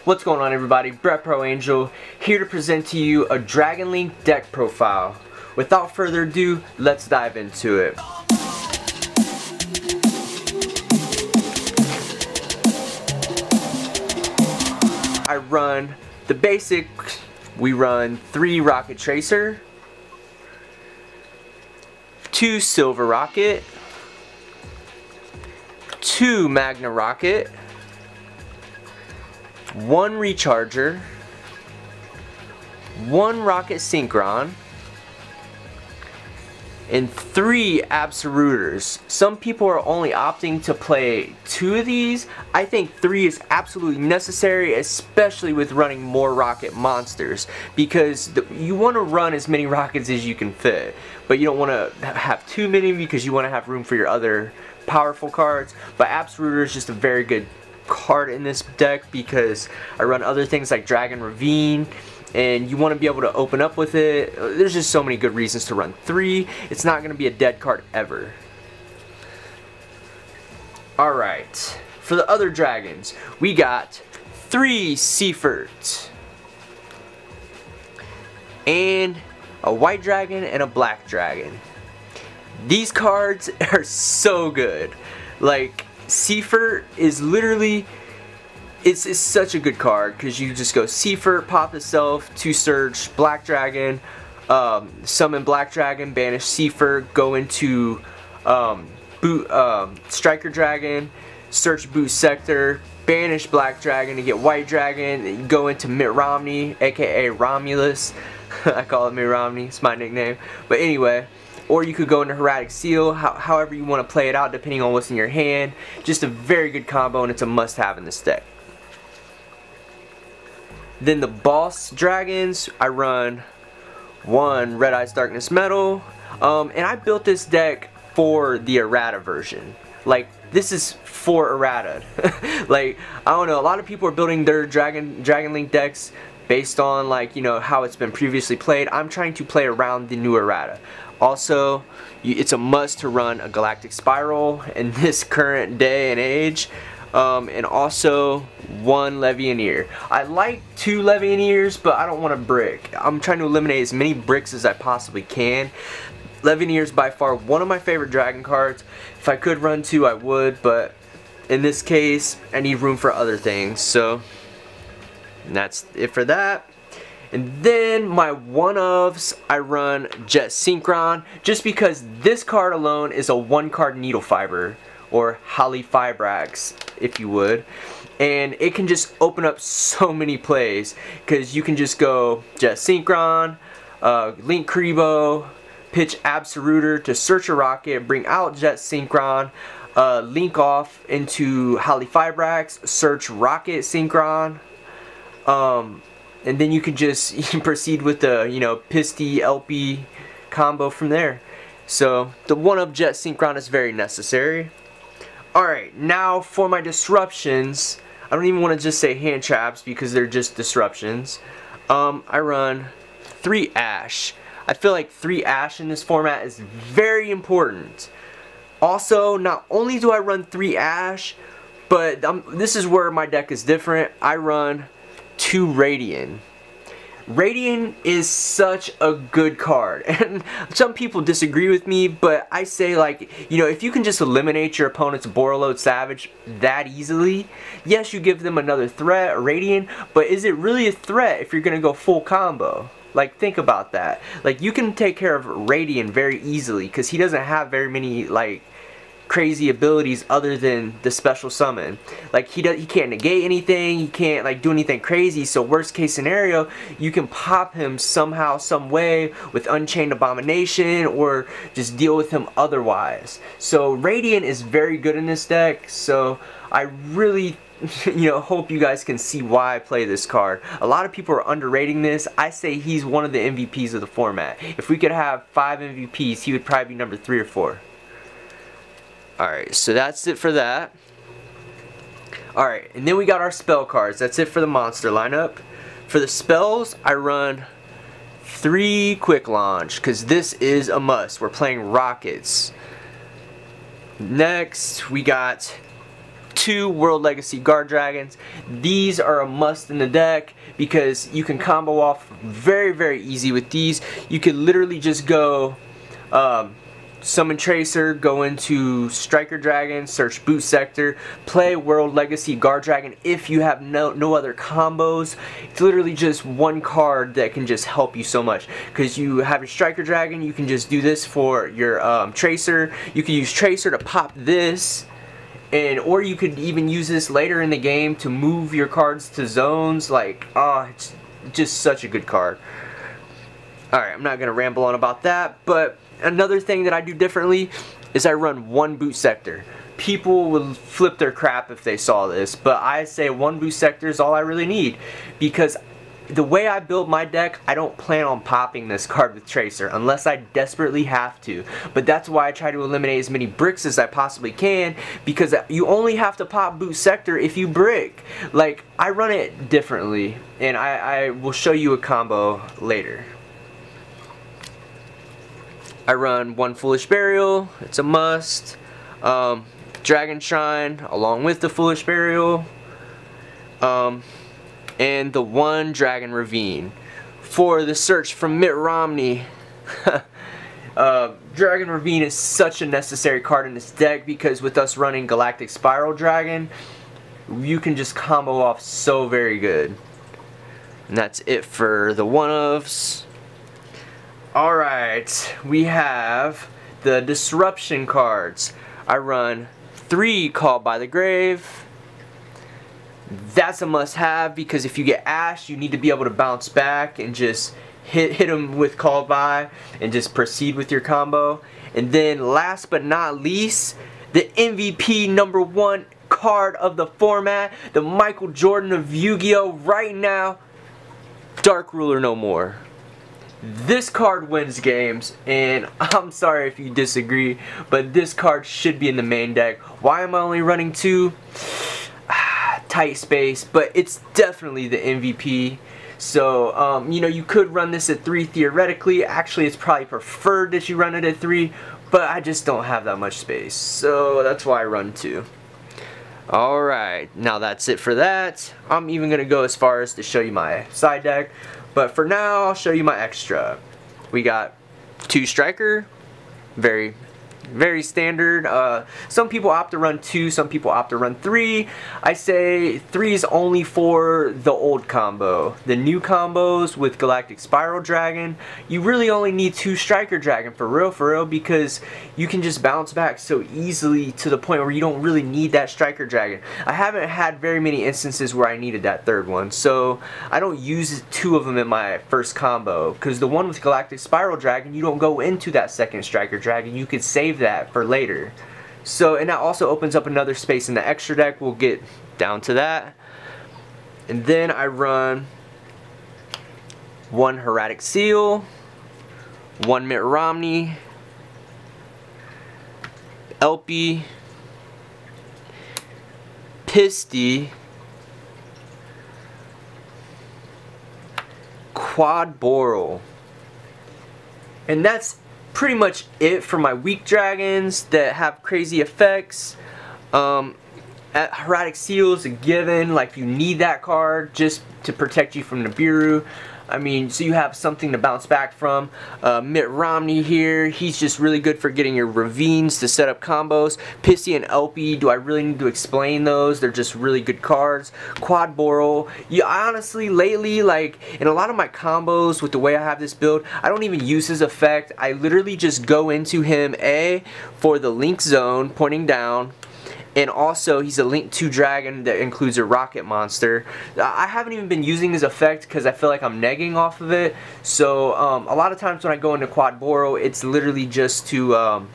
What's going on, everybody? Brett Pro Angel here to present to you a Dragon Link deck profile. Without further ado, let's dive into it. I run the basic. We run 3 Rocket Tracer, 2 Silver Rocket, 2 Magna Rocket, 1 Recharger, 1 Rocket Synchron, and 3 Absolutors. Some people are only opting to play 2 of these. I think 3 is absolutely necessary, especially with running more rocket monsters, because you want to run as many rockets as you can fit, but you don't want to have too many because you want to have room for your other powerful cards. But Absolutor is just a very good card in this deck because I run other things like Dragon Ravine, and you want to be able to open up with it. There's just so many good reasons to run 3. It's not going to be a dead card ever. Alright, for the other dragons, we got 3 Seafort, and a white dragon and a black dragon. These cards are so good. Like, Seafort is literally, it's such a good card because you just go Seafort, pop itself, 2 Surge, Black Dragon, summon Black Dragon, banish Seafort, go into Striker Dragon, search Boot Sector, banish Black Dragon to get White Dragon, go into Mitt Romney, aka Romulus. I call it Mitt Romney, it's my nickname. But anyway, or you could go into Hieratic Seal, however you want to play it out depending on what's in your hand. Just a very good combo, and it's a must-have in this deck. Then the boss dragons, I run 1 Red Eyes Darkness Metal, and I built this deck for the errata version. Like, this is for errata. Like, I don't know, a lot of people are building their Dragon Link decks based on, like, you know, how it's been previously played. I'm trying to play around the new errata. Also, it's a must to run a Galactic Spiral in this current day and age. And also 1 Levianeer. I like 2 Levianeers, but I don't want a brick. I'm trying to eliminate as many bricks as I possibly can. Levianeer is by far one of my favorite dragon cards. If I could run 2, I would, but in this case, I need room for other things. So, and that's it for that. And then my one-ofs, I run Jet Synchron, just because this card alone is a 1-card Needle Fiber, or Halifibrax, if you would. And it can just open up so many plays, because you can just go Jet Synchron, Link Kribo, pitch Absolutor to search a rocket, bring out Jet Synchron, link off into Halifibrax, search Rocket Synchron, and then you can just proceed with the, you know, Pisty LP combo from there. So the 1-up Jet Synchron is very necessary. Alright, now for my disruptions. I don't even want to just say hand traps because they're just disruptions. I run 3 Ash. I feel like 3 Ash in this format is very important. Also, not only do I run 3 Ash, but this is where my deck is different. I run 2 Radiant. Radiant is such a good card, and some people disagree with me, but I say, like, you know, if you can just eliminate your opponent's Borreload Savage that easily, yes, you give them another threat, Radiant, but is it really a threat if you're gonna go full combo? Like, think about that. Like, you can take care of Radiant very easily because he doesn't have very many, like, crazy abilities other than the special summon. Like, he can't negate anything, he can't, like, do anything crazy. So worst case scenario, you can pop him somehow, some way with Unchained Abomination, or just deal with him otherwise. So Radiant is very good in this deck. So I really, you know, hope you guys can see why I play this card. A lot of people are underrating this. I say he's one of the MVPs of the format. If we could have 5 MVPs, he would probably be number 3 or 4. Alright, so that's it for that. Alright, and then we got our spell cards. That's it for the monster lineup. For the spells, I run 3 Quick Launch, because this is a must. We're playing rockets. Next, we got 2 World Legacy Guard Dragons. These are a must in the deck because you can combo off very easy with these. You could literally just go Summon Tracer, go into Striker Dragon, search Boot Sector, play World Legacy Guard Dragon if you have no other combos. It's literally just one card that can just help you so much. Because you have your Striker Dragon, you can just do this for your Tracer. You can use Tracer to pop this. Or you could even use this later in the game to move your cards to zones. Like, oh, it's just such a good card. Alright, I'm not going to ramble on about that, but another thing that I do differently is I run 1 Boot Sector. People would flip their crap if they saw this, but I say 1 Boot Sector is all I really need, because the way I build my deck, I don't plan on popping this card with Tracer unless I desperately have to. But that's why I try to eliminate as many bricks as I possibly can, because you only have to pop Boot Sector if you brick. Like, I run it differently, and I will show you a combo later. I run 1 Foolish Burial, it's a must. Dragon Shrine along with the Foolish Burial. And the 1 Dragon Ravine. For the search from Mitt Romney. Dragon Ravine is such a necessary card in this deck because with us running Galactic Spiral Dragon, you can just combo off so very good. And that's it for the one-ofs. Alright, we have the Disruption cards. I run 3 Called by the Grave. That's a must-have because if you get Ash, you need to be able to bounce back and just hit him with Called by and just proceed with your combo. And then last but not least, the MVP #1 card of the format, the Michael Jordan of Yu-Gi-Oh! Right now, Dark Ruler No More. This card wins games, and I'm sorry if you disagree, but this card should be in the main deck. Why am I only running 2? Tight space, but it's definitely the MVP. So, you know, you could run this at 3 theoretically. Actually, it's probably preferred that you run it at 3, but I just don't have that much space. So, that's why I run 2. Alright, now that's it for that. I'm even going to go as far as to show you my side deck. But for now, I'll show you my extra. We got 2 Striker, very standard. Some people opt to run 2, some people opt to run 3. I say 3 is only for the old combo. The new combos with Galactic Spiral Dragon, you really only need 2 Striker Dragon for real, because you can just bounce back so easily to the point where you don't really need that Striker Dragon. I haven't had very many instances where I needed that 3rd one, so I don't use 2 of them in my first combo, because the one with Galactic Spiral Dragon, you don't go into that 2nd Striker Dragon. You could save that for later. So, and that also opens up another space in the extra deck. We'll get down to that. And then I run 1 Hieratic Seal, 1 Mitt Romney, Elpie, Pisty, Quad Boral. And that's pretty much it for my weak dragons that have crazy effects. Hieratic Seal is a given, like you need that card just to protect you from Nibiru. I mean, so you have something to bounce back from. Mitt Romney here, he's just really good for getting your ravines to set up combos. Pissy and Elpie, do I really need to explain those? They're just really good cards. Quad Boral, yeah, honestly, lately, like, in a lot of my combos with the way I have this build, I don't even use his effect. I literally just go into him, for the link zone, pointing down. And also, he's a Link 2 Dragon that includes a Rokket monster. I haven't even been using his effect because I feel like I'm negging off of it. So, a lot of times when I go into Quad Boral, it's literally just to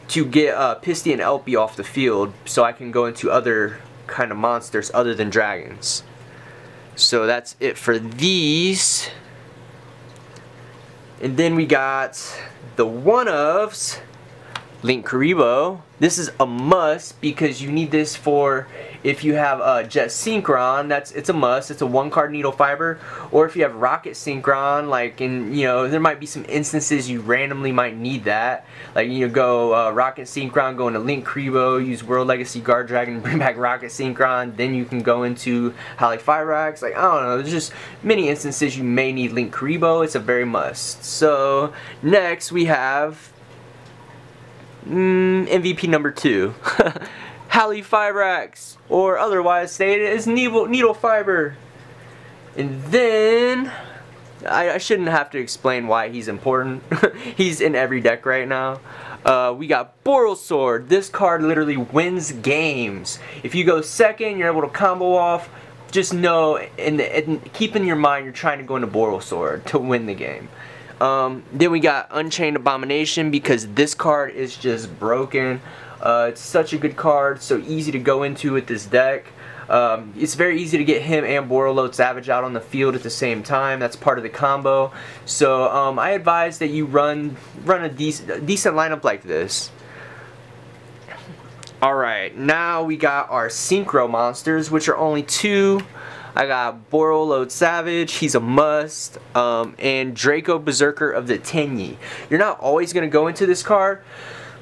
get Pisty and Elpie off the field so I can go into other kind of monsters other than dragons. So, that's it for these. And then we got the one-ofs. Link Karibo. This is a must because you need this for if you have Jet Synchron. It's a must. It's a 1-card needle fiber. Or if you have Rokket Synchron, like there might be some instances you randomly might need that. Like go Rokket Synchron, go into Link Karibo, use World Legacy Guard Dragon, bring back Rokket Synchron. Then you can go into Halley Fyrax. Like I don't know. There's just many instances you may need Link Karibo. It's a very must. So next we have MVP number 2. Halley Fyrax, or otherwise stated as Needle Fiber. And then, I shouldn't have to explain why he's important. He's in every deck right now. We got Borrelsword. This card literally wins games. If you go second, you're able to combo off. Just know, and keep in your mind, you're trying to go into Borrelsword to win the game. Then we got Unchained Abomination because this card is just broken. It's such a good card, so easy to go into with this deck. It's very easy to get him and Borrelode Savage out on the field at the same time. That's part of the combo. So I advise that you run a decent lineup like this. Alright, now we got our Synchro monsters, which are only 2. I got Borrelode Savage, he's a must, and Draco Berserker of the Tenyi. You're not always going to go into this card,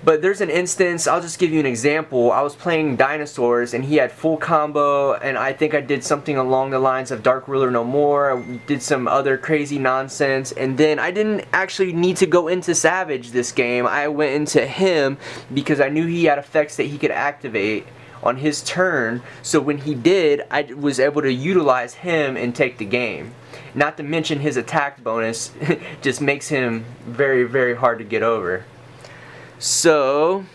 but there's an instance, I'll just give you an example. I was playing Dinosaurs and he had full combo, and I think I did something along the lines of Dark Ruler No More. I did some other crazy nonsense, and then I didn't actually need to go into Savage this game. I went into him because I knew he had effects that he could activate on his turn, so when he did, I was able to utilize him and take the game. Not to mention his attack bonus just makes him very, very hard to get over. So,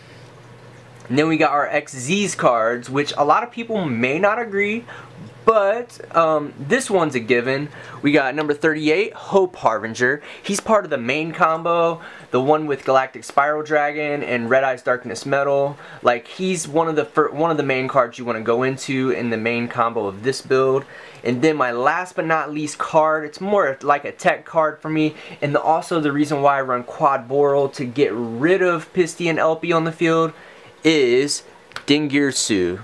and then we got our XZ's cards, which a lot of people may not agree, but this one's a given. We got number 38, Hope Harbinger. He's part of the main combo, the one with Galactic Spiral Dragon and Red Eyes Darkness Metal. Like, he's one of the main cards you want to go into in the main combo of this build. And then my last but not least card, it's more like a tech card for me, and also the reason why I run Quad Borrel to get rid of Pisty and LP on the field, is Dingirsu.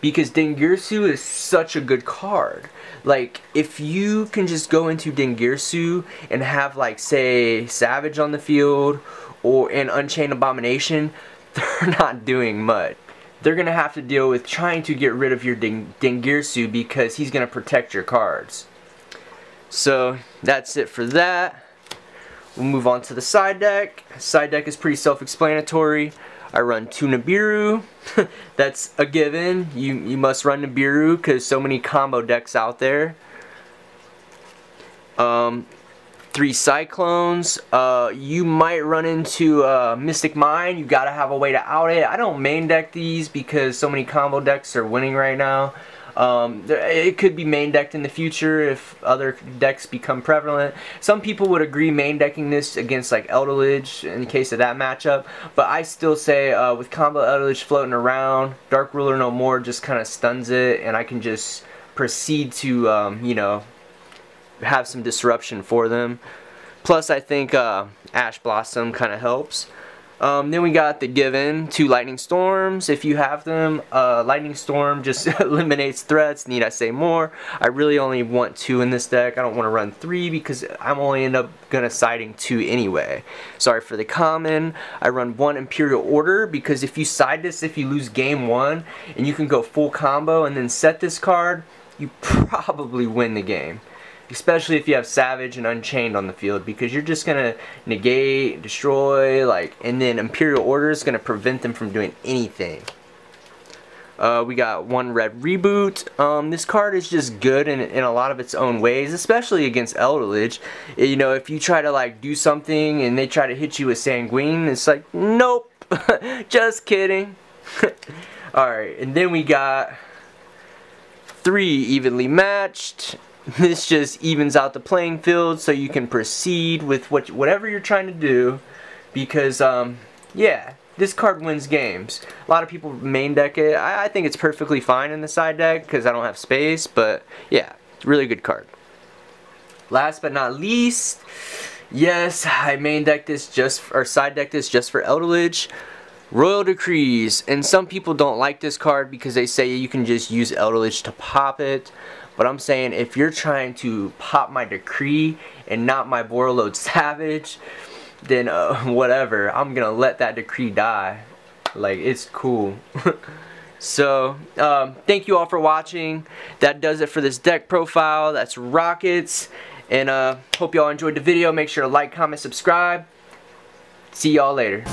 Because Dingirsu is such a good card. Like, if you can just go into Dingirsu and have, like, say, Savage on the field or an Unchained Abomination, they're not doing much. They're going to have to deal with trying to get rid of your Dingirsu because he's going to protect your cards. So, that's it for that. We'll move on to the side deck. Side deck is pretty self-explanatory. I run 2 Nibiru. That's a given. You must run Nibiru because so many combo decks out there. 3 Cyclones. You might run into Mystic Mine. You gotta have a way to out it. I don't main deck these because so many combo decks are winning right now. It could be main decked in the future if other decks become prevalent. Some people would agree main decking this against like Eldritch in case of that matchup, but I still say with combo Eldritch floating around, Dark Ruler No More just kind of stuns it, and I can just proceed to you know, have some disruption for them. Plus I think Ash Blossom kind of helps. Then we got the given 2 Lightning Storms if you have them. Lightning Storm just eliminates threats, need I say more. I really only want 2 in this deck. I don't want to run 3 because I'm only end up gonna siding 2 anyway. Sorry for the common. I run 1 Imperial Order because if you side this, if you lose game 1 and you can go full combo and then set this card, you probably win the game. Especially if you have Savage and Unchained on the field, because you're just gonna negate, destroy, like, and then Imperial Order is gonna prevent them from doing anything. We got 1 Red Reboot. This card is just good in a lot of its own ways, especially against Eldritch. You know, if you try to like do something and they try to hit you with Sanguine, it's like, nope, just kidding. Alright, and then we got 3 Evenly Matched. This just evens out the playing field so you can proceed with whatever you're trying to do, because yeah, this card wins games. A lot of people main deck it. I think it's perfectly fine in the side deck because I don't have space, but yeah, it's a really good card. Last but not least, yes, I main deck this just, or side deck this just for Eldritch. Royal Decrees, and some people don't like this card because they say you can just use Eldritch to pop it, but I'm saying if you're trying to pop my Decree and not my Borreload Savage, then whatever, I'm gonna let that Decree die. Like, it's cool. So thank you all for watching. That does it for this deck profile. That's Rockets, and hope y'all enjoyed the video. Make sure to like, comment, subscribe. See y'all later.